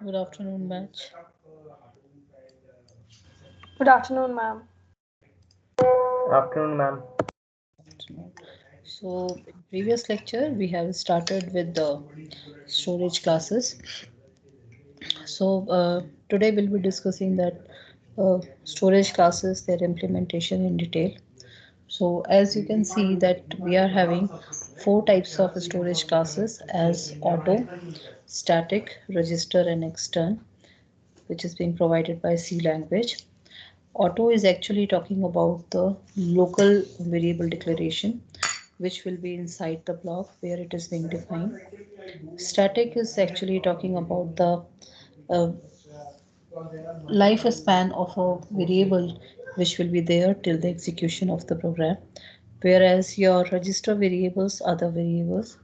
Good afternoon, batch. Good afternoon, ma'am. Afternoon, ma'am. Afternoon. So, in previous lecture, we have started with the storage classes. So, today we'll be discussing that storage classes, their implementation in detail. So, as you can see that we are having four types of storage classes as auto, static, register, and extern, which is being provided by C language. Auto is actually talking about the local variable declaration, which will be inside the block where it is being defined. Static is actually talking about the uh, lifespan of a variable which will be there till the execution of the program, whereas your register variables are the variables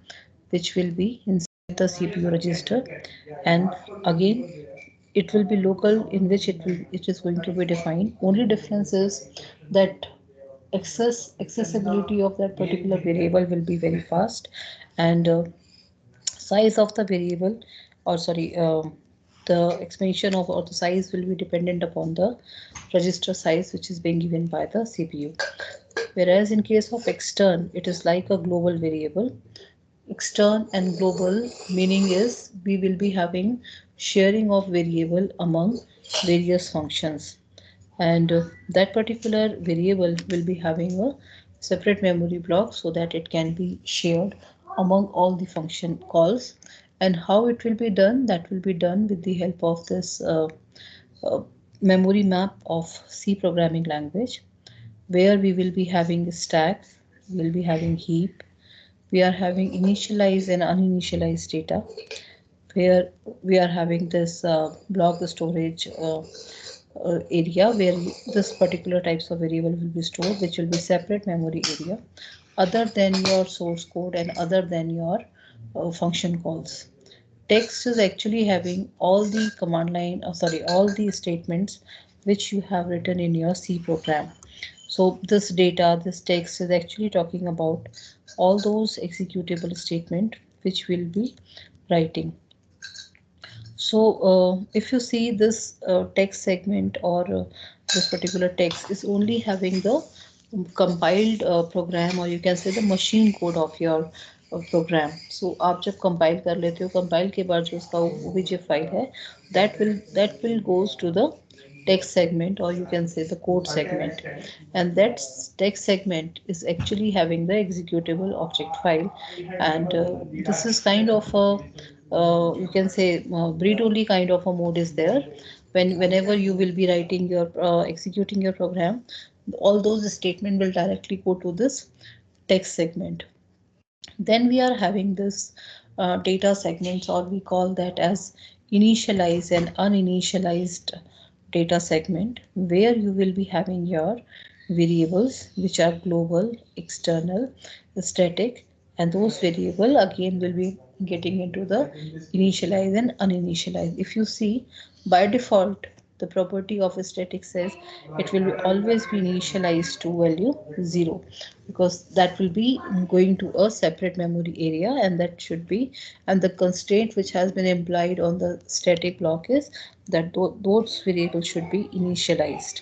which will be inside the CPU register, and again it will be local in which it is going to be defined. Only difference is that accessibility of that particular variable will be very fast, and size of the variable, or sorry, the expansion of or the size will be dependent upon the register size which is being given by the CPU. Whereas in case of extern, it is like a global variable. Extern and global meaning is we will be having sharing of variable among various functions, and that particular variable will be having a separate memory block so that it can be shared among all the function calls. And how it will be done, that will be done with the help of this uh, memory map of C programming language, where we will be having stack, we will be having heap, we are having initialized and uninitialized data, where we are having this block storage area where this particular types of variable will be stored, which will be separate memory area other than your source code and other than your function calls. Text is actually having all the command line, sorry, all the statements which you have written in your C program. So this data, this text is actually talking about all those executable statement which will be writing. So if you see this text segment, or this particular text is only having the compiled program, or you can say the machine code of your program. So आप जब compile कर लेते हो, compile के बाद जो उसका obj file है, that will goes to the text segment, or you can say the code segment, and that text segment is actually having the executable object file. And this is kind of a you can say read only kind of a mode is there. Whenever you will be writing your executing your program, all those statement will directly go to this text segment. Then we are having this data segments, or we call that as initialized and uninitialized data segment, where you will be having your variables which are global, external, static, and those variable again will be getting into the initialized and uninitialized. If you see, by default the property of a static says it will always be initialized to value 0, because that will be going to a separate memory area, and that should be, and the constraint which has been implied on the static block is that those variables should be initialized.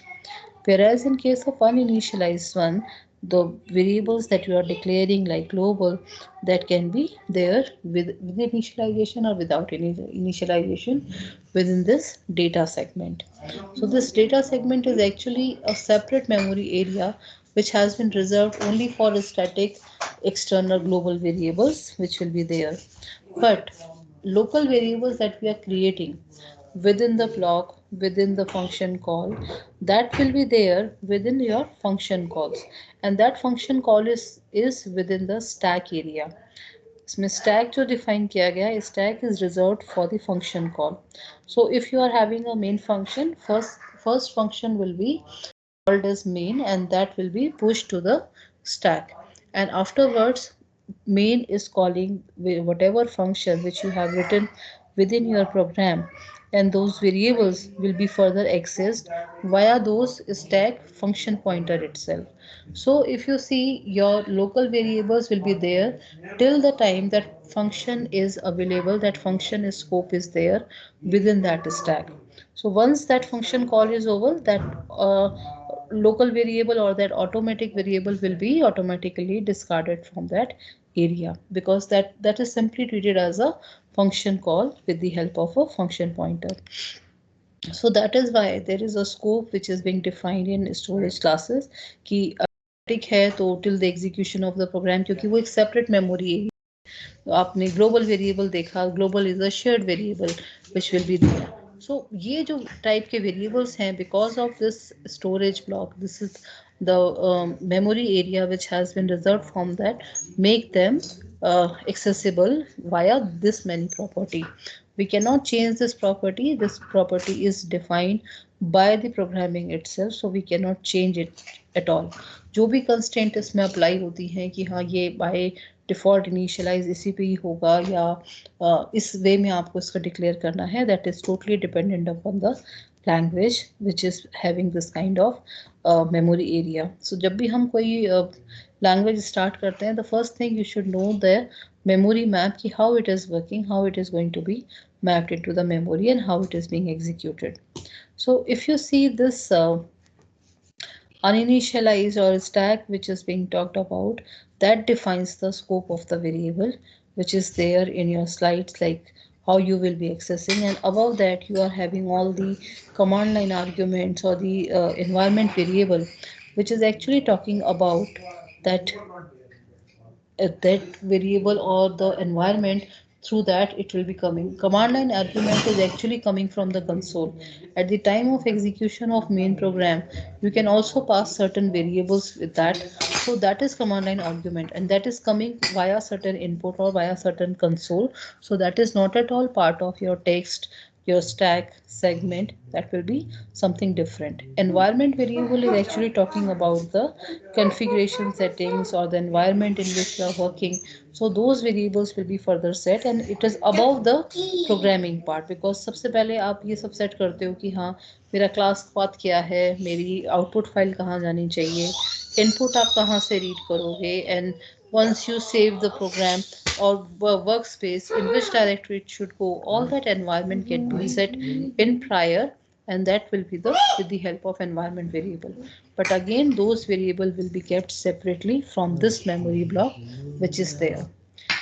Whereas in case of uninitialized one, the variables that you are declaring like global, that can be there with initialization or without any initialization within this data segment. So this data segment is actually a separate memory area which has been reserved only for static external global variables which will be there. But local variables that we are creating within the block, within the function call, that will be there within your function calls, and that function call is within the stack area. इसमें stack जो define किया गया है, stack is reserved for the function call. So if you are having a main function, first function will be called as main, and that will be pushed to the stack, and afterwards main is calling whatever function which you have written within your program, and those variables will be further accessed via those stack function pointer itself. So if you see, your local variables will be there till the time that function is available, that function is scope is there within that stack. So once that function call is over, that local variable or that automatic variable will be automatically discarded from that area, because that is simply treated as a function call with the help of a function pointer. So that is why there is a scope which is being defined in storage classes कि static है तो till the execution of the program, क्योंकि वो एक separate memory है. तो आपने global variable देखा, global is a shared variable which will be there. So ये जो टाइप के वेरिएबल्स हैं, because of this storage block, this is the memory area which has been reserved from that, make them accessible via this many property. We cannot change this property. This property is defined by the programming itself, so we cannot change it at all. जो भी constant इसमें apply होती हैं कि हाँ ये by default initialise इसी पे ही होगा या इस वे में आपको इसका डिक्लेयर करना है, that is totally dependent upon the language which is having this kind of memory area. So जब भी हम कोई लैंग्वेज स्टार्ट करते हैं, the first thing you should know the memory map ki how it is working, how it is going to be mapped into the memory and how it is being executed. So if you see this uninitialized or stack which is being talked about, that defines the scope of the variable which is there in your slides, like how you will be accessing. And above that you are having all the command line arguments or the environment variable, which is actually talking about that that variable or the environment through that it will be coming. Command line argument is actually coming from the console. At the time of execution of main program, you can also pass certain variables with that. So that is command line argument, and that is coming via certain input or via certain console. So that is not at all part of your text, your stack segment. That will be something different. Environment variable is actually talking about the configuration settings or the environment in which you are working. So those variables will be further set, and it is above the programming part, because सबसे पहले आप ये सब set करते हो कि हाँ मेरा क्लास पाथ क्या है, मेरी आउटपुट फाइल कहाँ जानी चाहिए, इनपुट आप कहाँ से रीड करोगे, and once you save the program or workspace in which directory it should go, all that environment get been set in prior, and that will be the with the help of environment variable. But again those variable will be kept separately from this memory block which is there.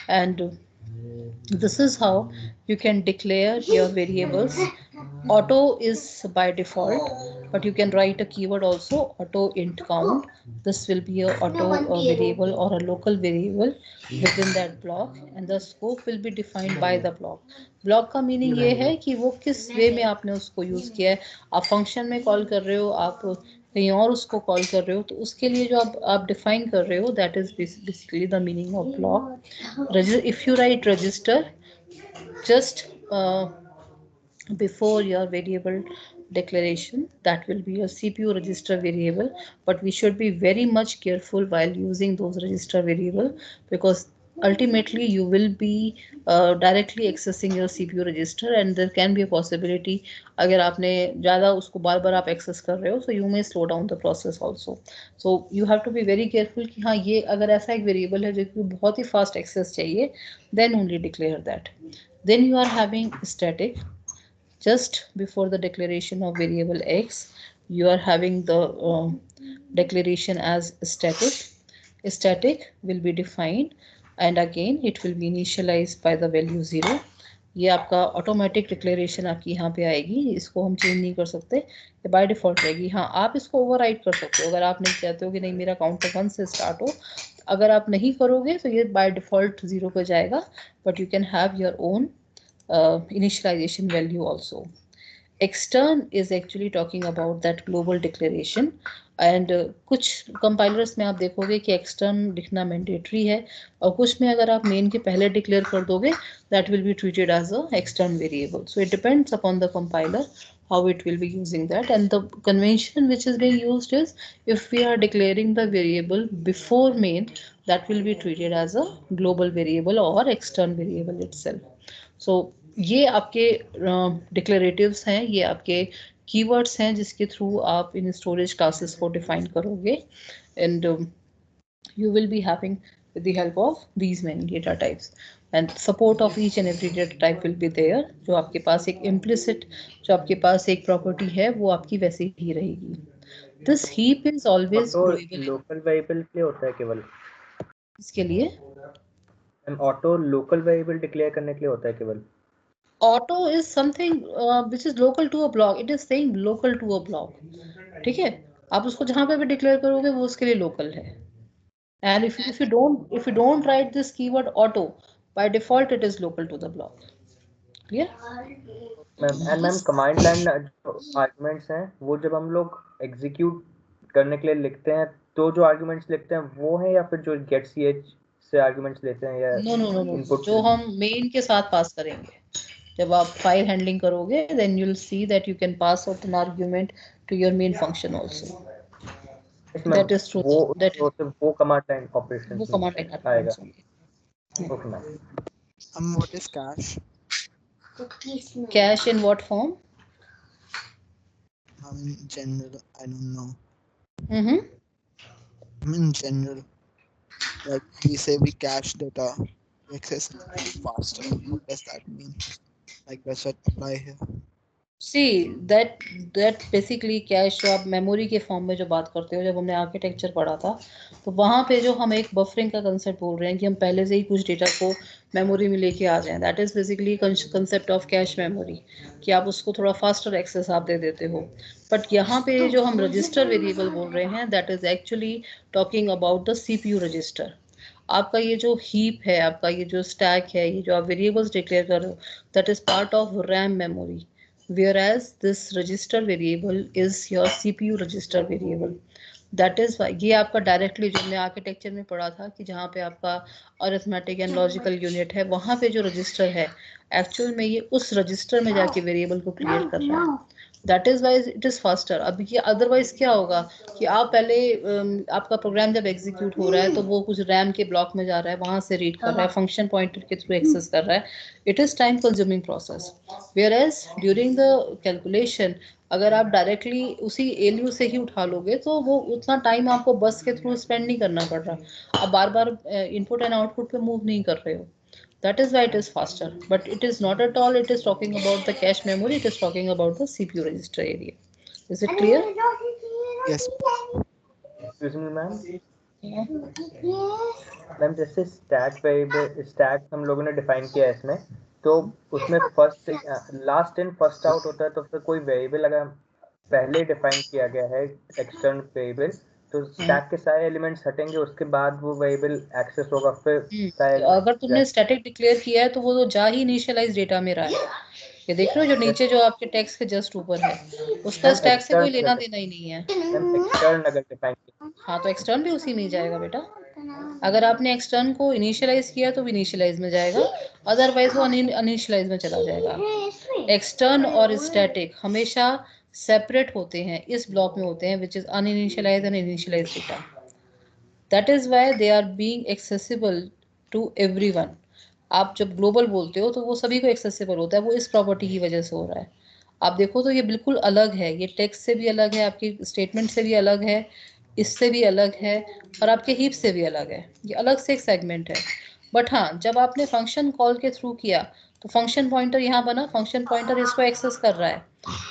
And this is how you can declare your variables. Auto is by default, but you can write a keyword also, auto int count. This will be a auto variable or a local variable within that block, and the scope will be defined by the block. Block का meaning ये है कि वो किस वे में आपने उसको use किया है. आप फंक्शन में कॉल कर रहे हो, आप कहीं और उसको कॉल कर रहे हो, तो उसके लिए जो आप डिफाइन कर रहे हो, that is basically the meaning of block. If you right register just before your variable declaration, that will be a CPU register variable, but we should be very much careful while using those register variable, because ultimately you will be directly accessing your CPU register, and there can be a possibility अगर आपने ज़्यादा उसको बार बार आप access कर रहे हो, so you may slow down the process also. So you have to be very careful कि हाँ ये अगर ऐसा एक variable है जो कि बहुत ही fast access चाहिए, then only declare that. Then you are having static. Just before the declaration of variable x, you are having the declaration as static. Static will be defined, and again it will be initialized by the value 0. ये आपका automatic declaration आपकी यहाँ पे आएगी, इसको हम change नहीं कर सकते, ये बाय डिफॉल्ट रहेगी. हाँ आप इसको ओवरराइड कर सकते हो अगर आप नहीं चाहते हो कि नहीं मेरा काउंटर 1 से स्टार्ट हो. अगर आप नहीं करोगे तो ये बाय डिफॉल्ट 0 पे जाएगा, but you can have your own initialization value also. Extern is actually talking about that global declaration, and कुछ कंपाइलर्स में आप देखोगे कि एक्सटर्न लिखना मैंडेटरी है, और कुछ में अगर आप मेन के पहले डिक्लेयर कर दोगे, that will be treated as a extern variable. So it depends upon the compiler how it will be using that, and the convention which is being used is, if we are declaring the variable before main, that will be treated as a global variable or extern variable itself. So ये आपके डिक्लेरेटिव्स हैं, ये आपके keywords हैं जिसके through आप इन storage classes को define करोगे, and you will be having with the help of these many data types, and support of each and every data type will be there. जो आपके पास एक implicit, जो आपके पास एक property है वो आपकी वैसे ही रहेगी. This heap is always auto growable. Local variable के लिए होता है केवल? इसके लिए ऑटो लोकल वेरिएबल डिक्लेयर करने के लिए होता है केवल? auto is something which is local to a block. It is saying local to a block. ठीक है, आप उसको जहां पे भी डिक्लेयर करोगे वो उसके लिए लोकल है. And if you don't write this keyword auto, by default it is local to the block. Clear? Ma'am command line जो आर्गुमेंट्स हैं वो जब हम लोग एग्जीक्यूट करने के लिए लिखते हैं तो जो आर्गुमेंट्स लिखते हैं वो है, या फिर जो गेट ch से आर्गुमेंट्स लेते हैं, या No. इनपुट जो हम मेन के साथ पास करेंगे, जब आप फाइल हैंडलिंग करोगे, then you'll see that you can pass out an argument to your main function also. That is true. वो कमांड लाइन ऑपरेशन वो command line आएगा. arguments होंगे. Okay ma'am. What is cache? Cache in what form? In general, I don't know. Mm-hmm. In general, like we say we cache data, we access it faster. What does that mean? Like does it apply here? See that basically cash जो आप memory के form में जो बात करते हो, जब हमने आर्किटेक्चर पढ़ा था तो वहाँ पे जो हम एक बफरिंग का कंसेप्ट बोल रहे हैं कि हम पहले से ही कुछ डेटा को मेमोरी में लेके आ जाएं, that is basically concept of cache memory, कि आप उसको थोड़ा फास्टर एक्सेस आप दे देते हो. बट यहाँ पे जो हम रजिस्टर वेरिएबल बोल रहे हैं, that is actually talking about the CPU register. आपका ये जो हीप है, आपका ये जो स्टैक है, ये जो आप वेरिएबल्स डिक्लेयर कर रहे हो, that is part of RAM memory, whereas this register variable is your CPU register variable. That is why ये आपका डायरेक्टली जो हमने आर्किटेक्चर में पढ़ा था कि जहाँ पे आपका अरिथमेटिक एंड लॉजिकल यूनिट है, वहाँ पे जो रजिस्टर है एक्चुअल में ये उस रजिस्टर में जाके वेरिएबल को क्रिएट कर रहा है. That is wise it is faster. अब ये अदरवाइज क्या होगा कि आप पहले आपका प्रोग्राम जब एग्जीक्यूट हो रहा है तो वो कुछ रैम के ब्लॉक में जा रहा है, वहां से रीड कर रहा है, फंक्शन पॉइंटर के थ्रू एक्सेस कर रहा है. It is time consuming process. Whereas during the calculation अगर आप डायरेक्टली उसी एलयू से ही उठा लोगे तो वो उतना टाइम आपको बस के थ्रू स्पेंड नहीं करना पड़ रहा. आप बार बार इनपुट एंड आउटपुट पे मूव नहीं कर रहे हो. That is why it is faster, but it is not at all. It is talking about the cache memory. It is talking about the CPU register area. Is it clear? Yes. Excuse me, ma'am. Ma'am जैसे stack variable stack हम लोगों ने define किया है इसमें, तो उसमें first last in first out होता है, तो फिर कोई वेरिएबल अगर पहले डिफाइन किया गया है एक्सटर्नल वेरिएबल, तो स्टैक के सारे एलिमेंट्स हटेंगे, उसके बाद वो वेरिएबल एक्सेस होगा. फिर अगर तुमने स्टैटिक डिक्लेयर किया है तो वो तो जा ही इनिशियलाइज डेटा में रहा है. ये देख रहे हो जो नीचे जो आपके टेक्स्ट के जस्ट ऊपर है, उसका स्टैक से कोई लेना देना ही नहीं है. एक्सटर्न अगर डिफाइन किया, हाँ तो एक्सटर्न भी उसी में जाएगा बेटा. अगर आपने एक्सटर्न को इनिशियलाइज किया तो इनिशियलाइज में जाएगा, अदरवाइज वो अनिशियलाइज में चला जाएगा. एक्सटर्न और स्टैटिक हमेशा सेपरेट होते हैं, इस ब्लॉक में होते हैं which is uninitialised and initialised data. That is why they are being accessible to everyone. आप जब ग्लोबल बोलते हो तो वो सभी को एक्सेसिबल होता है, वो इस प्रॉपर्टी की वजह से हो रहा है. आप देखो तो ये बिल्कुल अलग है, ये टेक्स्ट से भी अलग है, आपकी स्टेटमेंट से भी अलग है, इससे भी अलग है, और आपके हीप से भी अलग है. ये अलग से एक सेगमेंट है. बट हाँ, जब आपने फंक्शन कॉल के थ्रू किया तो फंक्शन पॉइंटर यहाँ बना, फंक्शन पॉइंटर इसको एक्सेस कर रहा है.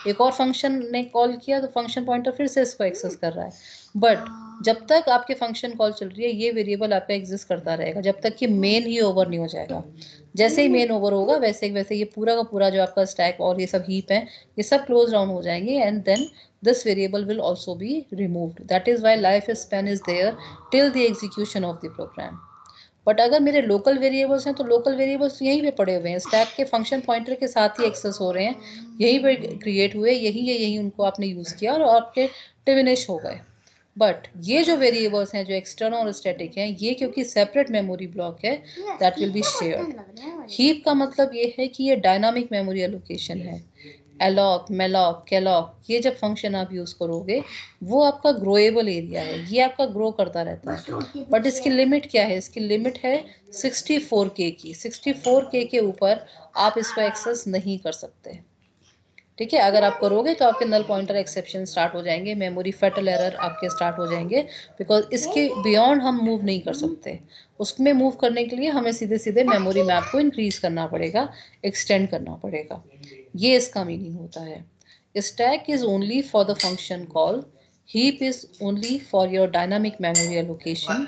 एक और फंक्शन ने कॉल किया तो फंक्शन पॉइंटर फिर से इसको एक्सेस कर रहा है. बट जब तक आपके फंक्शन कॉल चल रही है ये वेरिएबल आपका एग्जिस्ट करता रहेगा जब तक कि मेन ही ओवर नहीं हो जाएगा. जैसे ही मेन ओवर होगा वैसे वैसे ये पूरा का पूरा जो आपका स्टैक और ये सब हीप है ये सब क्लोज डाउन हो जाएंगे, and then this variable will also be removed. That is why life span is there till the execution of the program. But अगर मेरे लोकल वेरिएबल्स हैं तो लोकल वेरिएबल्स यहीं पे पड़े हुए हैं, स्टैक के फंक्शन पॉइंटर के साथ ही एक्सेस हो रहे हैं, यहीं पे क्रिएट हुए, यहीं उनको आपने यूज़ किया और आपके डिमिनिश हो गए. बट ये जो वेरिएबल्स हैं जो एक्सटर्नल और स्टैटिक हैं, ये क्योंकि सेपरेट मेमोरी ब्लॉक है, that will be shared. Heap का मतलब ये है कि ये डायनामिक मेमोरी एलोकेशन है. alloc, malloc, calloc, ये जब फंक्शन आप यूज करोगे वो आपका ग्रोएबल एरिया है, ये आपका ग्रो करता रहता है। बट इसकी लिमिट क्या है? इसकी लिमिट है 64K की। 64K के ऊपर आप इसको एक्सेस नहीं कर सकते। ठीक है, अगर आप करोगे तो आपके नल पॉइंटर एक्सेप्शन स्टार्ट हो जाएंगे, मेमोरी फैटल एरर आपके स्टार्ट हो जाएंगे, बिकॉज इसके बियॉन्ड हम मूव नहीं कर सकते। उसमें मूव करने के लिए हमें सीधे सीधे मेमोरी मैप को इंक्रीज करना पड़ेगा, एक्सटेंड करना पड़ेगा। ये इसका मीनिंग होता है। Stack is only for the function call, heap is only for your dynamic memory allocation.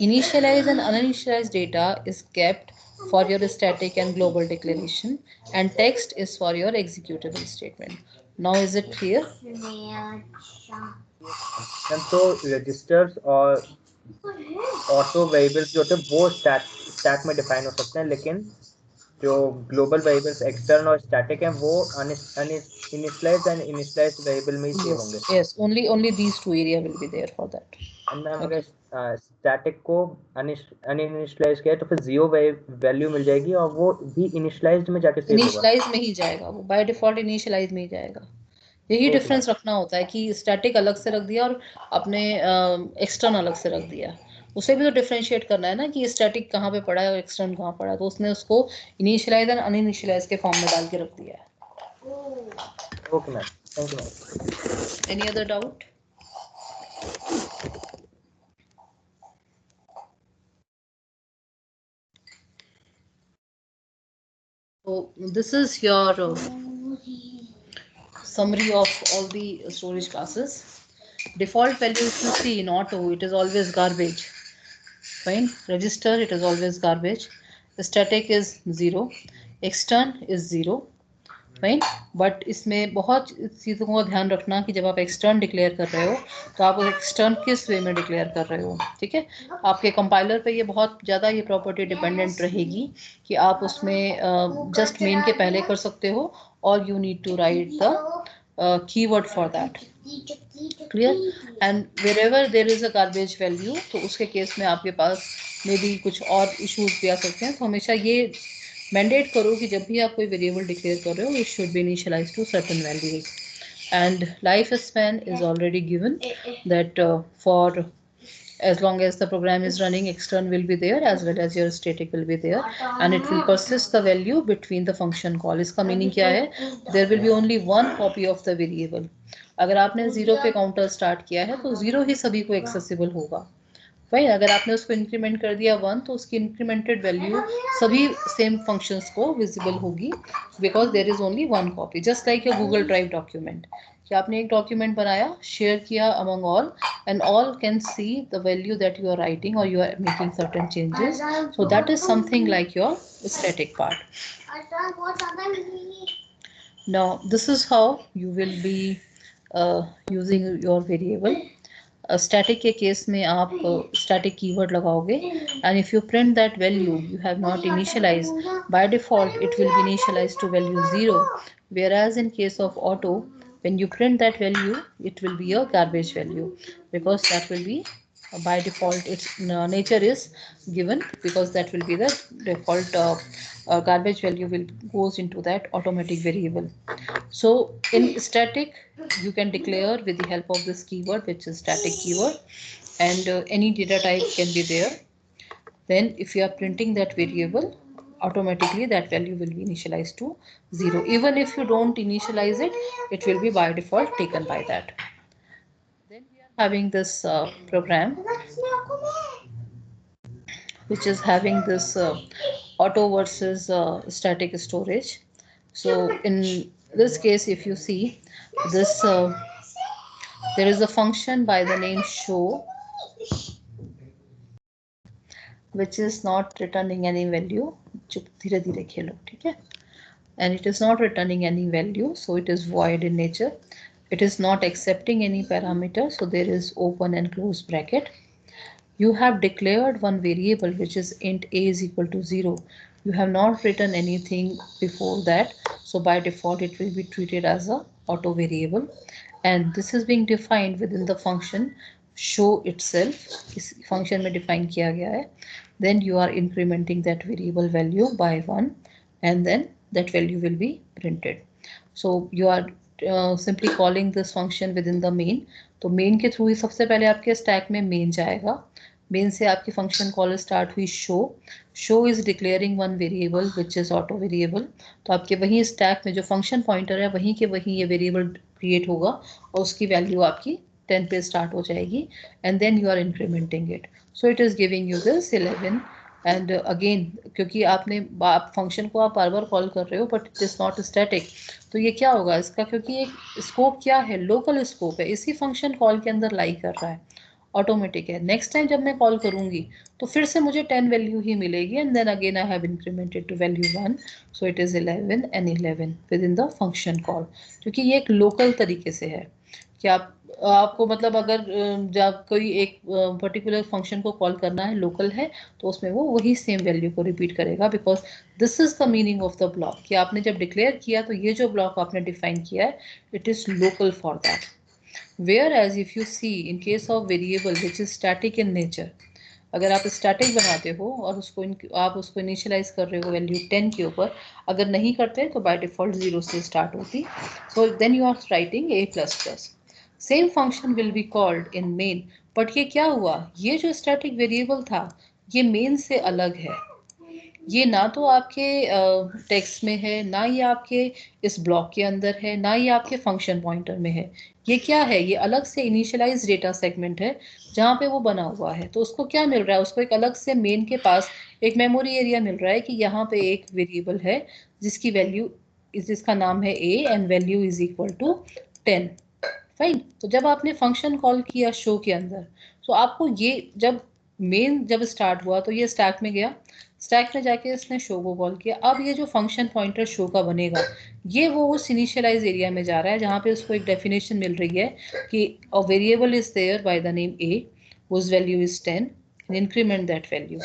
Initialized and uninitialized data is kept for your static and global declaration, and text is for your executable statement. Now is it clear? Ma'am तो registers और auto variables जो होते हैं वो stack में define हो सकते हैं, लेकिन जो ग्लोबल वेरिएबल्स एक्सटर्नल और स्टैटिक हैं वो इनिशियलाइज्ड एंड इनिशियलाइज्ड वेरिएबल में ही सेव होंगे। Yes, only these two area will be there for that. And ma'am अगर स्टैटिक को अनइनिशियलाइज किया तो फिर जीरो वैल्यू मिल जाएगी और वो भी इनिशियलाइज्ड में जाके सेव होगा। इनिशियलाइज में ही जाएगा, वो बाय डिफॉल्ट इनिशियलाइज में ही जाएगा। यही डिफरेंस रखना होता है कि स्टैटिक अलग से रख दिया और अपने एक्सटर्न अलग से रख दिया। उसे भी तो डिफरेंशिएट करना है ना कि स्टैटिक कहाँ पे पड़ा है और एक्सटर्न कहाँ पड़ा है, तो उसने उसको इनिशियलाइज एंड अनइनिशियलाइज के फॉर्म में डाल के रख दिया है। Okay ma'am, thank you ma'am. Any other doubt? So this is your summary of all the storage classes. Default value, if you see in auto, it is always garbage. Fine. Register, it is always garbage. Static is 0, extern is 0. Fine. But इसमें बहुत चीज़ों का ध्यान रखना कि जब आप extern declare कर रहे हो तो आप एक्सटर्न किस वे में डिक्लेयर कर रहे हो। ठीक है, आपके कंपाइलर पे ये बहुत ज़्यादा ये प्रॉपर्टी डिपेंडेंट रहेगी कि आप उसमें जस्ट मेन के पहले कर सकते हो और you need to write the keyword for that. Clear? And wherever there is a garbage value, तो उसके केस में आपके पास मे बी कुछ और इश्यूज भी आ सकते हैं। तो हमेशा ये मैंडेट करो कि जब भी आप कोई वेरिएबल डिक्लेयर कर रहे हो it should be initialise to certain values. And life span is already given that for as long as the program is running, extern will be there as well as your static will be there, and it will persist the value between the function call. इसका meaning क्या है? There will be only one copy of the variable. अगर आपने 0 पे counter start किया है तो 0 ही सभी को एक्सेसिबल होगा। भाई अगर आपने उसको इंक्रीमेंट कर दिया 1 तो उसकी इंक्रीमेंटेड वैल्यू सभी सेम फंक्शंस को विजिबल होगी, because there is only one copy. Just like your Google drive document, कि आपने एक डॉक्यूमेंट बनाया, शेयर किया among all, and all can see the value that you are writing और you are making certain changes. So that is something like your static part. Now this is how you will be using your variable. Static के case में आप static keyword लगाओगे, and if you print that value you have not initialise, by default it will be initialise to value 0, whereas in case of auto, when you print that value it will be a garbage value, because that will be by default its nature is given, because that will be the default garbage value will goes into that automatic variable. So in static you can declare with the help of this keyword, which is static keyword, and any data type can be there. Then if you are printing that variable, automatically that value will be initialized to 0. Even if you don't initialize it, it will be by default taken by that. Then we are having this program which is having this auto versus static storage. So in this case, if you see this, there is a function by the name show, which is not returning any value. धीरे धीरे खेलो, ठीक है? And it is not returning any value, so it is void in nature. It is not accepting any parameter, so there is open and close bracket. You have declared one variable which is int a is equal to 0. You have not written anything before that, so by default it will be treated as a auto variable, and this is being defined within the function show itself. इस function में define किया गया है. Then you are incrementing that variable value by 1, and then that value will be printed. So you are simply calling this function within the main. तो main के through ही सबसे पहले आपके stack में main जाएगा. main से आपकी function call start हुई show. show is declaring one variable which is auto variable. तो आपके वही stack में जो function pointer है वहीं के वहीं ये variable create होगा और उसकी value आपकी 10 पे start हो जाएगी and then you are incrementing it. So it is giving you this 11. And again क्योंकि आपने फंक्शन को आप बार बार कॉल कर रहे हो but it is not static, तो ये क्या होगा इसका, क्योंकि एक स्कोप क्या है, लोकल स्कोप है, इसी फंक्शन कॉल के अंदर लाई कर रहा है, ऑटोमेटिक है. नेक्स्ट टाइम जब मैं कॉल करूंगी तो फिर से मुझे 10 वैल्यू ही मिलेगी and then again I have incremented to value 1. So it is 11 and 11 within the function call, क्योंकि ये एक लोकल तरीके से है कि आपको मतलब अगर जब कोई एक पर्टिकुलर फंक्शन को कॉल करना है, लोकल है, तो उसमें वो वही सेम वैल्यू को रिपीट करेगा, because this is the meaning of the block कि आपने जब डिक्लेयर किया तो ये जो ब्लॉक आपने डिफाइन किया है it is local for that. Whereas if you see in case of variable which is static in nature, अगर आप स्टैटिक बनाते हो और आप उसको इनिशियलाइज कर रहे हो वैल्यू 10 के ऊपर, अगर नहीं करते तो बाय डिफॉल्ट 0 से स्टार्ट होती. So then you are writing a++. Same function will be called in main. But ये क्या हुआ, ये जो स्टैटिक वेरिएबल था ये मेन से अलग है. ये ना तो आपके टेक्स्ट में है, ना ये आपके इस ब्लॉक के अंदर है, ना ये आपके फंक्शन पॉइंटर में है. ये क्या है, ये अलग से इनिशियलाइज डेटा सेगमेंट है जहाँ पे वो बना हुआ है. तो उसको क्या मिल रहा है, उसको एक अलग से मेन के पास एक मेमोरी एरिया मिल रहा है कि यहाँ पे एक वेरिएबल है जिसकी वैल्यू जिसका नाम है a and value is equal to 10. Fine. तो जब आपने फंक्शन कॉल किया शो के अंदर, तो आपको ये जब मेन जब स्टार्ट हुआ तो ये स्टैक में गया, स्टैक में जाके इसने शो को कॉल किया. अब ये जो फंक्शन पॉइंटर शो का बनेगा ये वो उस इनिशियलाइज एरिया में जा रहा है जहाँ पे उसको एक डेफिनेशन मिल रही है कि a variable is there by the name a whose value is 10 and increment that value.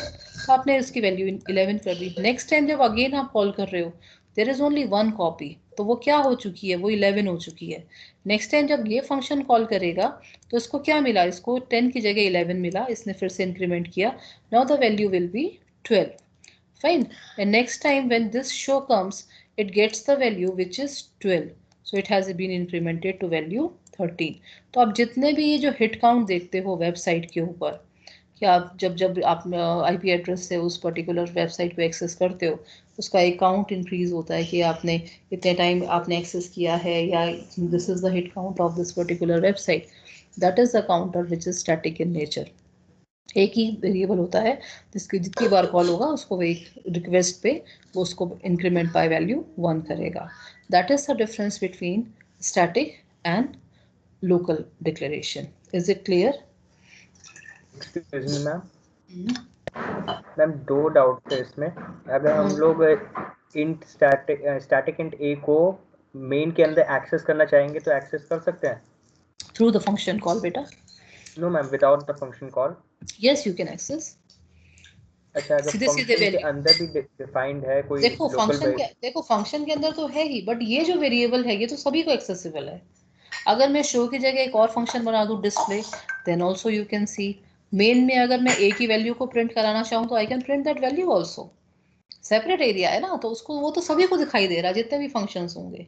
तो आपने इसकी वैल्यू 11 कर दी. नेक्स्ट टाइम जब अगेन आप कॉल कर रहे हो there is only one copy, तो वो क्या हो चुकी है, वो 11 हो चुकी है. नेक्स्ट टाइम जब ये फंक्शन कॉल करेगा तो इसको क्या मिला, इसको 10 की जगह 11 मिला, इसने फिर से इंक्रीमेंट किया. Now the value will B 12. Fine. And next time when this show comes, it gets the value which is 12. So it has been incremented to value 13. तो आप जितने भी ये जो हिट काउंट देखते हो वेबसाइट के ऊपर कि आप जब आप आईपी एड्रेस से उस पर्टिकुलर वेबसाइट को एक्सेस करते हो, उसका एक काउंट इंक्रीज होता है कि आपने इतने टाइम आपने एक्सेस किया है, या this is the hit count of this particular website. That is the counter which is static in nature. एक ही वेरिएबल होता है जिसकी जितनी बार कॉल होगा उसको वो एक रिक्वेस्ट पे वो उसको इंक्रीमेंट बाय वैल्यू 1 करेगा. That is the difference between static and local declaration. Is it clear? Ma'am दो डाउट थे इसमें. अगर हम लोग इंट स्टैटिक इंट a को मेन के अंदर एक्सेस करना चाहेंगे तो एक्सेस कर सकते हैं थ्रू द फंक्शन कॉल बेटा. No ma'am, without the function call. Yes you can access. अच्छा, अगर सीधे फंक्शन के वैल्यू अंदर भी डिफाइंड है कोई देखो लोकल फंक्शन के अंदर तो है ही, बट ये जो वेरिएबल है ये तो सभी को एक्सेसिबल है. अगर मैं शो की जगह एक और फंक्शन बना दूं display, then also you can see. Main में अगर मैं a की वैल्यू को प्रिंट कराना चाहूँ तो I can print that value also. Separate area है ना, तो उसको वो तो सभी को दिखाई दे रहा है जितने भी फंक्शंस होंगे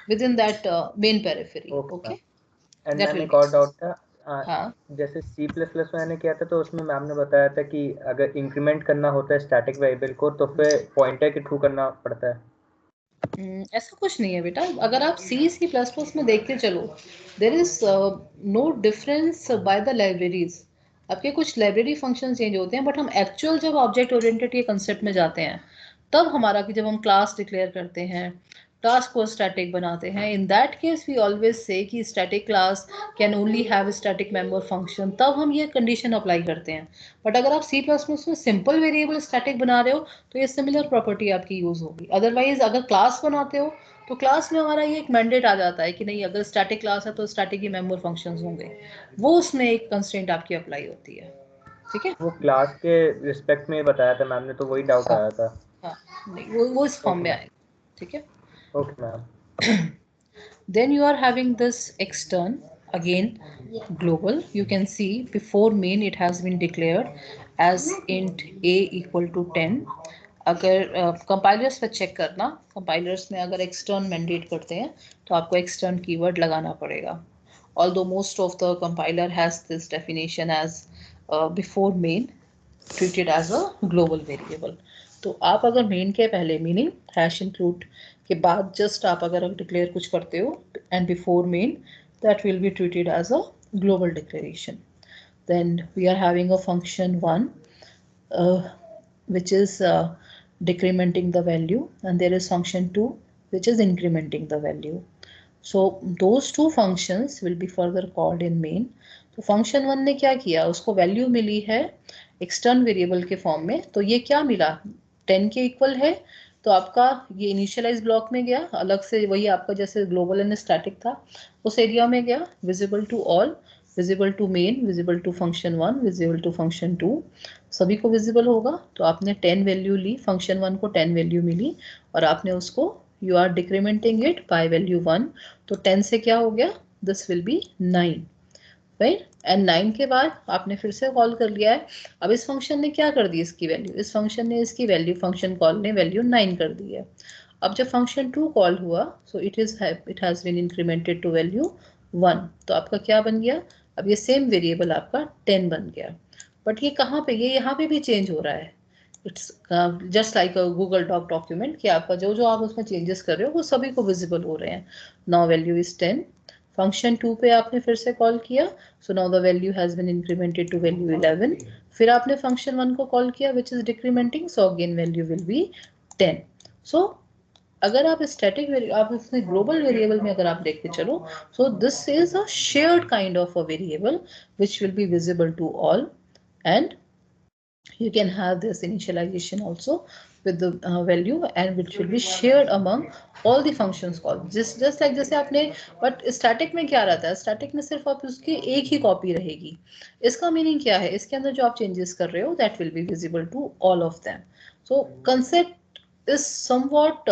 with in that main periphery. Okay. And That ma'am will एक be- और डाउट था. हाँ. जैसे C++ में मैंने किया था तो उसमें मैम ने बताया था कि अगर इंक्रीमेंट करना होता है स्टैटिक वेरिएबल को तो फिर पॉइंटर के थ्रू करना पड़ता है. ऐसा कुछ नहीं है बेटा. अगर आप C++ में देख के चलो, there is no difference by the libraries. आपके कुछ लाइब्रेरी फंक्शन चेंज होते हैं, बट हम एक्चुअल जब ऑब्जेक्ट ओरिएंटेड के कंसेप्ट में जाते हैं तब हमारा कि जब हम क्लास डिक्लेयर करते हैं, क्लास को स्टैटिक बनाते हैं, in that case we always say कि static class can only have static member function, तब हम ये कंडीशन अप्लाई करते हैं. बट अगर आप C++ में सिंपल वेरिएबल स्टैटिक बना रहे हो तो ये सिमिलर प्रॉपर्टी आपकी यूज होगी. अदरवाइज अगर क्लास बनाते हो तो क्लास में हमारा ये एक मैंडेट आ जाता है कि नहीं, अगर स्टैटिक क्लास है तो स्टैटिक ही मेंबर फंक्शंस होंगे, वो उसमें एक कंस्ट्रेंट आपकी अप्लाई होती है. ठीक है. वो क्लास के रिस्पेक्ट में बताया था मैम ने, तो वही डाउट आया था. हाँ, नहीं वो इस फॉर्म में आएगा. ठीक है. Okay ma'am. Then you are having this extern again global. You can see before main it has been declared as int a equal to 10. अगर कंपाइलर्स पे चेक करना, कंपाइलर्स में अगर एक्सटर्न मैंडेट करते हैं तो आपको एक्सटर्न कीवर्ड लगाना पड़ेगा। Although most of the compiler has this definition as before main treated as a global variable. तो आप अगर main के पहले मीनिंग hash include के बाद जस्ट आप अगर डिक्लेयर कुछ करते हो and before main, that will be treated as a global declaration. Then we are having a function 1 which is decrementing the value, and there is function 2 which is incrementing the value. So those two functions will be further called in main. तो function 1 ने क्या किया, उसको value मिली है extern variable के form में, तो ये क्या मिला 10 के इक्वल है, तो आपका ये इनिशियलाइज ब्लॉक में गया, अलग से वही आपका जैसे ग्लोबल एंड स्टैटिक था उस एरिया में गया, visible to all, visible to main, visible to function 1, visible to function 2, सभी को विजिबल होगा। तो आपने 10 वैल्यू ली, फंक्शन 1 को 10 वैल्यू मिली और आपने उसको you are decrementing it by value 1, तो 10 से क्या हो गया, this will be 9, right. And 9 के बाद आपने फिर से कॉल कर लिया है। अब इस फंक्शन ने क्या कर दी, इसकी वैल्यू, इस फंक्शन ने इसकी वैल्यू, फंक्शन कॉल ने वैल्यू 9 कर दी है। अब जब फंक्शन 2 कॉल हुआ, so it has been incremented to value 1, तो आपका क्या बन गया, अब ये सेम वेरिएबल आपका 10 बन गया। बट ये कहाँ पे, ये यहाँ पे भी चेंज हो रहा है। It's just like a Google doc document कि आपका जो जो आप उसमें चेंजेस कर रहे हो वो सभी को विजिबल हो रहे हैं। नाउ वैल्यू इज 10, फंक्शन 2 पे आपने फिर से कॉल किया, so now the value has been incremented to value 11, फिर आपने फंक्शन 1 को कॉल किया which is decrementing, so again value will be 10। So अगर आप स्टैटिक आप इसमें ग्लोबल वेरिएबल में अगर आप देखते चलो, so this is a shared kind of a variable which will be visible to all, and you can have this initialization also with the value and which will be shared among all the functions called, just like जैसे आपने, but static में क्या रहता है, static में सिर्फ आप उसकी एक ही कॉपी रहेगी। इसका मीनिंग क्या है, इसके अंदर जो आप चेंजेस कर रहे हो that will be visible to all of them. So concept is somewhat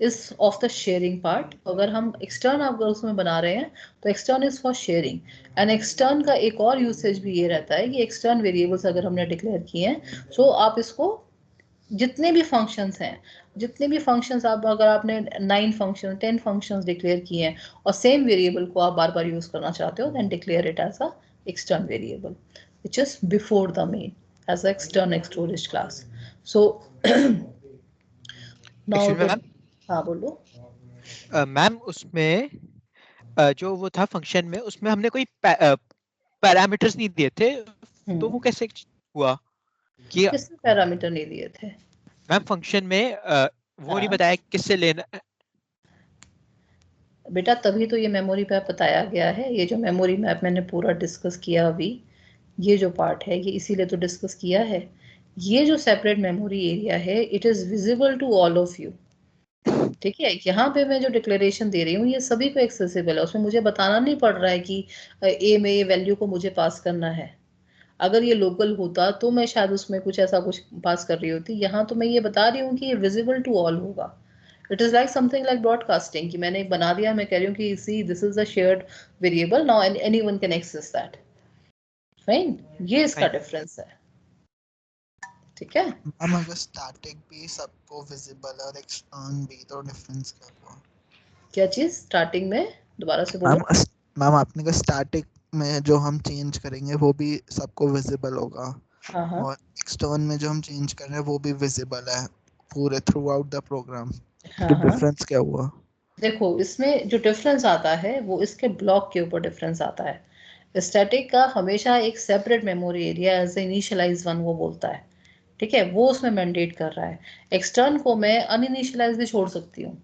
is of the sharing part. अगर हम extern अगर उसमें बना रहे हैं तो extern is for sharing, and extern का एक और यूसेज भी ये रहता है कि एक्सटर्न वेरिएबल्स अगर हमने डिक्लेयर किए हैं, सो आप इसको जितने भी फंक्शंस हैं, जितने भी फंक्शंस आप, अगर आपने 9 फंक्शन 10 फंक्शंस डिक्लेयर किए हैं और सेम वेरिएबल को आप बार बार यूज करना चाहते हो, then declare it as a extern variable which is before the main as a extern storage class. So now ma'am, हाँ बोलो। मैम उसमें जो वो था फंक्शन में, उसमें हमने कोई पैरामीटर्स नहीं दिए थे, तो वो कैसे हुआ कि किसने पैरामीटर नहीं दिए थे? मैम फंक्शन में वो नहीं बताया किससे लेना। बेटा तभी तो ये मेमोरी मैप बताया गया है, ये जो मेमोरी मैप मैंने पूरा डिस्कस किया अभी, ये जो पार्ट है ये इसीलिए तो डिस्कस किया है। ये जो सेपरेट मेमोरी एरिया है it is visible to all of you, ठीक है। यहाँ पे मैं जो डिक्लेरेशन दे रही हूँ ये सभी को एक्सेसिबल है, उसमें मुझे बताना नहीं पड़ रहा है कि ए में ये वैल्यू को मुझे पास करना है। अगर ये लोकल होता तो मैं शायद उसमें कुछ ऐसा कुछ पास कर रही होती, यहाँ तो मैं ये बता रही हूँ कि ये विजिबल टू ऑल होगा। It is like something like broadcasting कि मैंने बना दिया, मैं कह रही हूँ कि see this is a shared variable, now anyone can access that, fine. ये इसका डिफरेंस है, ठीक है। मैम अगर स्टैटिक भी सबको विजिबल है और एक्सटर्न भी, तो डिफरेंस क्या हुआ? क्या चीज स्टार्टिंग में, दोबारा से मैम बोलो। मैम आपने कहा स्टैटिक में जो हम चेंज करेंगे वो भी सबको विजिबल होगा, हाँ हाँ और एक्सटर्न में जो हम चेंज कर रहे हैं वो भी विजिबल है पूरे थ्रू आउट द प्रोग्राम, हाँ तो हाँ। डिफरेंस क्या हुआ? देखो इसमें जो डिफरेंस आता है वो इसके ब्लॉक के ऊपर डिफरेंस आता है। स्टैटिक का हमेशा एक separate memory area as initialise one वो बोलता है, ठीक है, वो उसमें मैंडेट कर रहा है। एक्सटर्न को मैं अनइनिशियलाइज भी छोड़ सकती हूँ,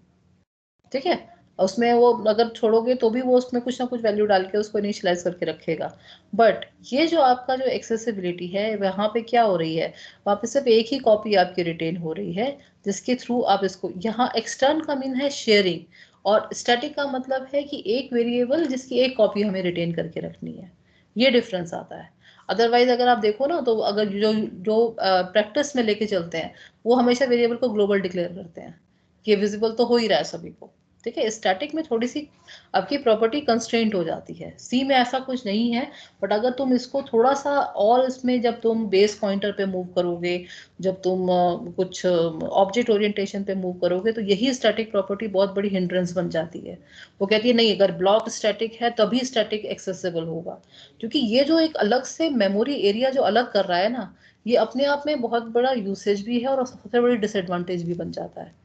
ठीक है, उसमें वो अगर छोड़ोगे तो भी वो उसमें कुछ ना कुछ वैल्यू डाल के उसको इनिशियलाइज करके रखेगा। बट ये जो आपका जो एक्सेसिबिलिटी है वहाँ पे क्या हो रही है, वहाँ पे सिर्फ एक ही कॉपी आपकी रिटेन हो रही है जिसके थ्रू आप इसको, यहाँ एक्सटर्न का मीन है शेयरिंग और स्टैटिक का मतलब है कि एक वेरिएबल जिसकी एक कॉपी हमें रिटेन करके रखनी है, ये डिफरेंस आता है। अदरवाइज अगर आप देखो ना तो अगर जो जो प्रैक्टिस में लेके चलते हैं वो हमेशा वेरिएबल को ग्लोबल डिक्लेयर करते हैं, ये विजिबल तो हो ही रहा है सभी को, ठीक है, स्टैटिक में थोड़ी सी आपकी प्रॉपर्टी कंस्ट्रेंट हो जाती है, सी में ऐसा कुछ नहीं है। बट अगर तुम इसको थोड़ा सा और इसमें जब तुम बेस पॉइंटर पे मूव करोगे, जब तुम कुछ ऑब्जेक्ट ओरिएंटेशन पे मूव करोगे, तो यही स्टैटिक प्रॉपर्टी बहुत बड़ी हिंड्रेंस बन जाती है। वो कहती है नहीं, अगर ब्लॉक स्टैटिक है तभी स्टैटिक एक्सेसिबल होगा, क्योंकि ये जो एक अलग से मेमोरी एरिया जो अलग कर रहा है ना, ये अपने आप में बहुत बड़ा यूसेज भी है और सबसे बड़ी डिसएडवांटेज भी बन जाता है।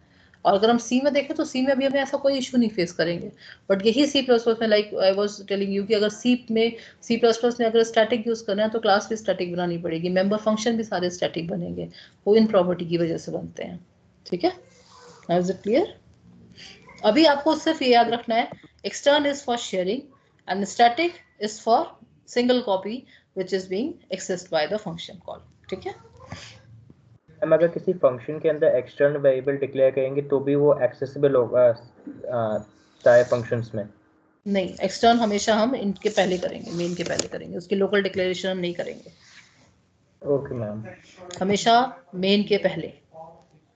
और अगर हम सी में देखें तो सी में अभी हमें ऐसा कोई इशू नहीं फेस करेंगे। बट यही सी प्लस प्लस में, like I was telling you, कि अगर सी प्लस प्लस में अगर स्टैटिक यूज करना है तो क्लास भी स्टैटिक बनानी पड़ेगी, मेंबर फंक्शन भी सारे स्टैटिक बनेंगे, वो इन प्रॉपर्टी की वजह से बनते हैं। ठीक है, इज इट क्लियर? अभी आपको सिर्फ ये याद रखना है, extern is for sharing and static is for single copy which is being accessed by the function call. ठीक है, हम अगर किसी फंक्शन के अंदर एक्सटर्नल वेरिएबल डिक्लेयर करेंगे तो भी वो एक्सेसिबल होगा सारे फंक्शंस में? नहीं, एक्सटर्न हमेशा हम इनके पहले करेंगे, मेन के पहले करेंगे, उसकी लोकल डिक्लेरेशन हम नहीं करेंगे। Okay ma'am. हमेशा मेन के पहले।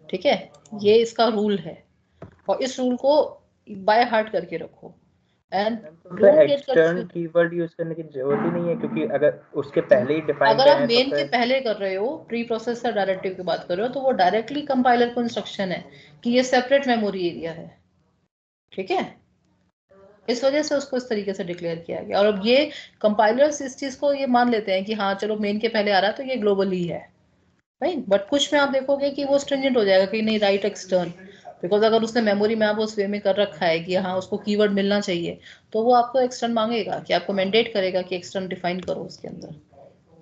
ठीक है, ये इसका रूल है, और इस रूल को बाय हार्ट करके रखो। एंड तो फिर don't get extern confuse. Keyword use करने की जरूरत ही नहीं है, क्योंकि अगर उसके पहले ही डिफाइन अगर आप करें तो मेन के फिर पहले कर रहे हो, प्री प्रोसेसर डायरेक्टिव की बात कर रहे हो, तो वो डायरेक्टली कंपाइलर को इंस्ट्रक्शन है कि ये सेपरेट मेमोरी एरिया है। ठीक है, इस वजह से उसको इस तरीके से डिक्लेयर किया गया। और अब ये कंपाइलर्स इस चीज को ये मान लेते हैं कि हाँ चलो मेन के पहले आ रहा है तो ये ग्लोबल ही है, राइट। बट कुछ में आप देखोगे कि वो स्ट्रिंजेंट हो जाएगा कि नहीं, राइट एक्सटर्न, बिकॉज अगर उसने मेमोरी मैप उस वे में कर रखा है कि हाँ उसको कीवर्ड मिलना चाहिए, तो वो आपको एक्सटर्न मांगेगा, कि आपको मैंडेट करेगा कि एक्सटर्न डिफाइन करो उसके अंदर।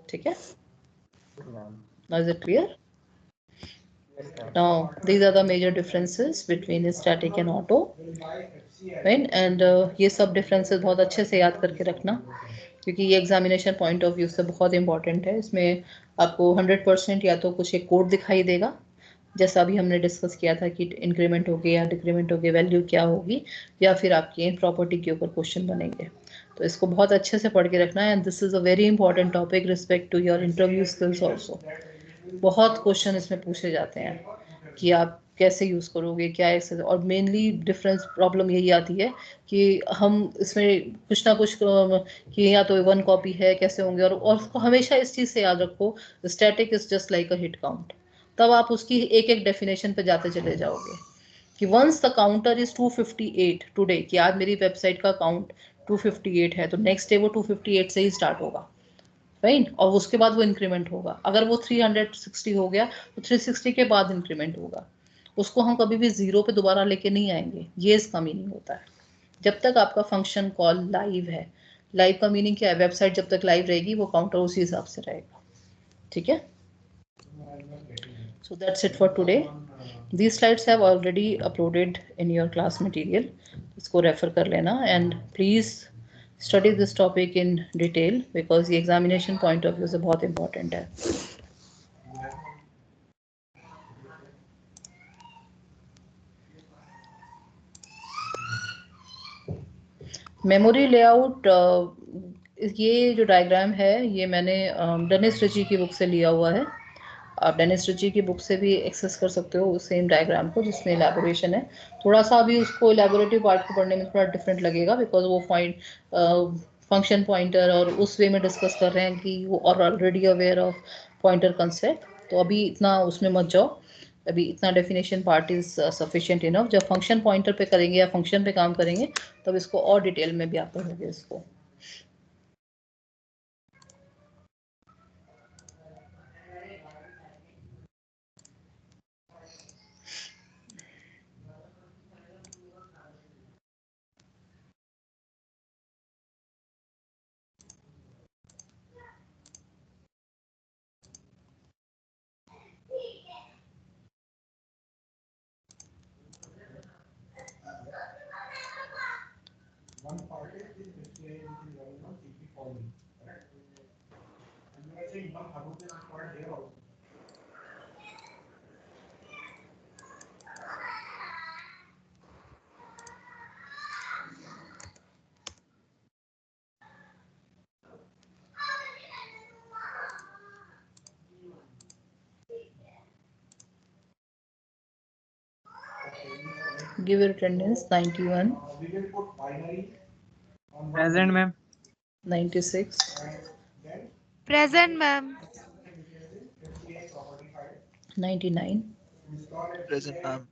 ठीक है, now is it clear? Now, these are the major differences between static and auto, right? And ये सब differences बहुत अच्छे से याद करके रखना, क्योंकि ये एग्जामिनेशन पॉइंट ऑफ व्यू से बहुत इंपॉर्टेंट है। इसमें आपको 100% या तो कुछ एक कोड दिखाई देगा, जैसा अभी हमने डिस्कस किया था कि इंक्रीमेंट हो गया या डिक्रीमेंट हो गया, वैल्यू क्या होगी, या फिर आपकी इन प्रॉपर्टी के ऊपर क्वेश्चन बनेंगे। तो इसको बहुत अच्छे से पढ़ के रखना है, and this is a very important topic respect to your interview skills also. बहुत क्वेश्चन इसमें पूछे जाते हैं कि आप कैसे यूज़ करोगे, क्या है। और मेनली डिफरेंस प्रॉब्लम यही आती है कि हम इसमें कुछ ना कुछ कि या तो वन कॉपी है, कैसे होंगे। और उसको हमेशा इस चीज़ से याद रखो, static is just like a hit count. तब आप उसकी एक एक डेफिनेशन पे जाते चले जाओगे कि once the counter is 258 today, कि आज मेरी वेबसाइट का काउंट 258 है, तो नेक्स्ट डे वो 258 से ही स्टार्ट होगा, राइट। और उसके बाद वो इंक्रीमेंट होगा। अगर वो 360 हो गया तो 360 के बाद इंक्रीमेंट होगा। उसको हम कभी भी जीरो पे दोबारा लेके नहीं आएंगे, ये इसका मीनिंग होता है। जब तक आपका फंक्शन कॉल लाइव है, लाइव का मीनिंग क्या है, वेबसाइट जब तक लाइव रहेगी वो काउंटर उसी हिसाब से रहेगा। ठीक है, so that's it for today. These slides have already uploaded in your class material. इसको रेफर कर लेना, and please study this topic in detail, because ये एग्जामिनेशन पॉइंट ऑफ व्यू से बहुत इंपॉर्टेंट है। मेमोरी लेआउट, ये जो डायग्राम है ये मैंने डेनिस रिची की बुक से लिया हुआ है। आप डेनिस रिची की बुक से भी एक्सेस कर सकते हो उस सेम डायग्राम को, जिसमें इलेबोरेशन है। थोड़ा सा अभी उसको इलेबोरेटिव पार्ट को पढ़ने में थोड़ा डिफरेंट लगेगा, बिकॉज वो फंक्शन पॉइंटर और उस वे में डिस्कस कर रहे हैं कि वो और already aware of pointer concept. तो अभी इतना उसमें मत जाओ, अभी इतना definition part is sufficient enough. जब फंक्शन पॉइंटर पे करेंगे या फंक्शन पे काम करेंगे, तब इसको और डिटेल में भी आप पढ़ोगे इसको। Give your attendance. 91, Present, ma'am. 96, Present, ma'am. 99, Present, ma'am.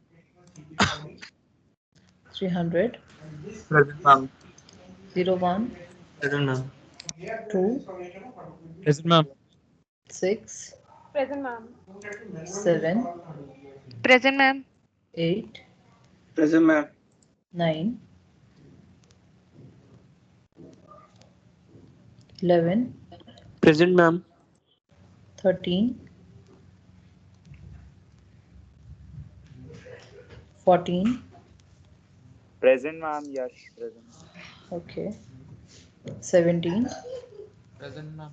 300, Present, ma'am. 01, Present, ma'am. 2, Present, ma'am. 6, Present, ma'am. 7, Present, ma'am. 8, Present, ma'am. 9, 11, Present, ma'am. 13, 14, Present, ma'am. Yes, present. okay, 17, Present, ma'am.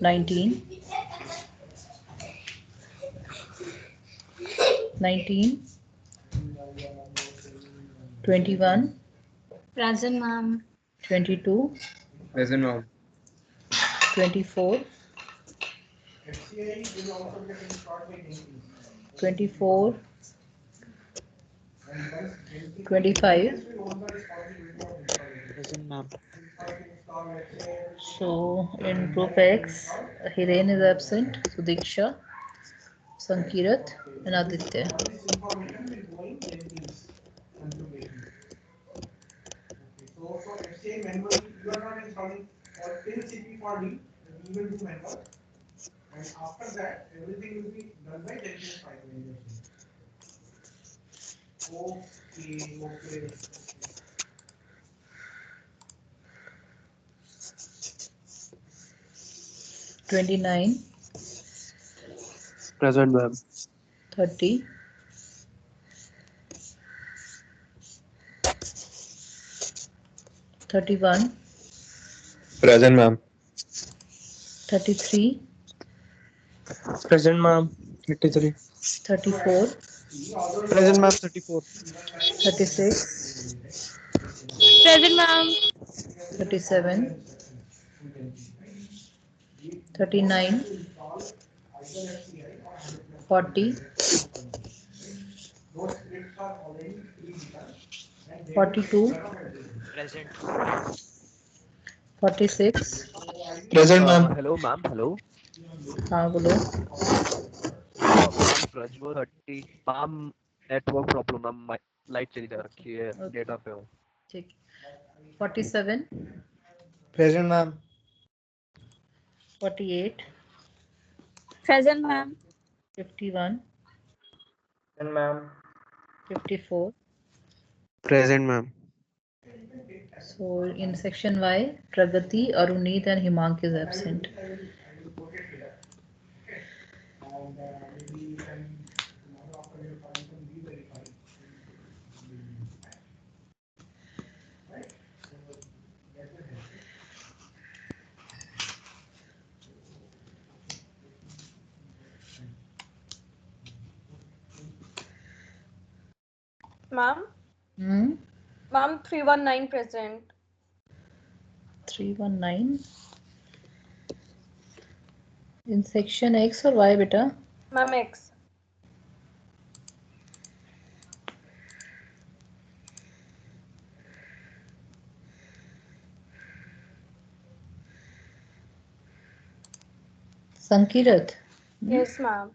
19, 19, 21, Present, ma'am. 22, Present, ma'am. 24, 24, 25. Present, ma'am. So in group X, Hiren is absent, Sudiksha, Sankirat, and Aditya. $29, Present, ma'am. 30, 31, Present, ma'am. 33, Present, ma'am. 33. 34, Present, ma'am. 34. 36, Present, ma'am. 37, 39, 40, 42, Present. 46. Present, ma'am. Hello, ma'am. Hello. हाँ बोलो. Ma'am, Prajwal 30. Ma'am, network problem. Ma'am, light चली जा रखी है. Okay. Data पे हूँ. ठीक. 47, Present, ma'am. 48, Present, ma'am. 51, Present, ma'am. 54. Present, ma'am. So in section Y, Pragati, Arunit and Himank is absent. Ma'am. Hmm? Ma'am, 319 present. 319. In section X or Y, beta? Ma'am, X. Sankirat. Yes, ma'am.